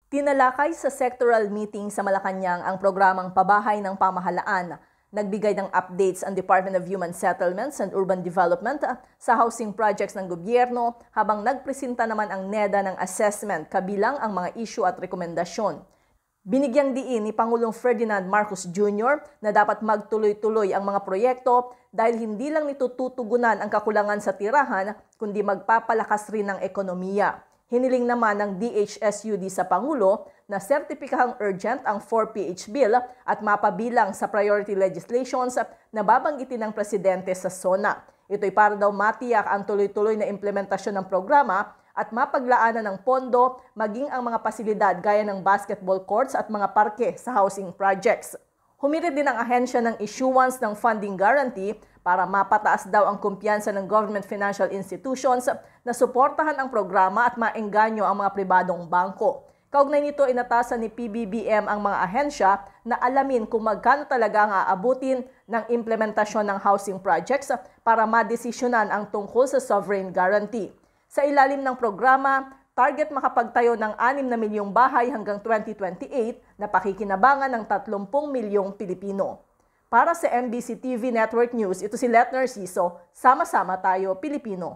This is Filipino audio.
Tinalakay sa sectoral meeting sa Malacanang ang programang Pabahay ng Pamahalaan. Nagbigay ng updates ang Department of Human Settlements and Urban Development sa housing projects ng gobyerno habang nagpresenta naman ang NEDA ng assessment kabilang ang mga issue at rekomendasyon. Binigyang diin ni Pangulong Ferdinand Marcos Jr. na dapat magtuloy-tuloy ang mga proyekto dahil hindi lang nito tutugunan ang kakulangan sa tirahan kundi magpapalakas rin ng ekonomiya. Hiniling naman ng DHSUD sa Pangulo na sertipikahang urgent ang 4PH bill at mapabilang sa priority legislations na babanggitin ng Presidente sa SONA. Ito'y para daw matiyak ang tuloy-tuloy na implementasyon ng programa at mapaglaanan ng pondo maging ang mga pasilidad gaya ng basketball courts at mga parke sa housing projects. Humirit din ang ahensya ng issuance ng funding guarantee para mapataas daw ang kumpiyansa ng government financial institutions na suportahan ang programa at maengganyo ang mga pribadong bangko. Kaugnay nito, inatasan ni PBBM ang mga ahensya na alamin kung magkano talaga ang aabutin ng implementasyon ng housing projects para madesisyonan ang tungkol sa sovereign guarantee. Sa ilalim ng programa, target makapagtayo ng 6 na milyong bahay hanggang 2028 na pakikinabangan ng 30 milyong Pilipino. Para sa MBC TV Network News, ito si Let Narciso, Sama-sama tayo Pilipino.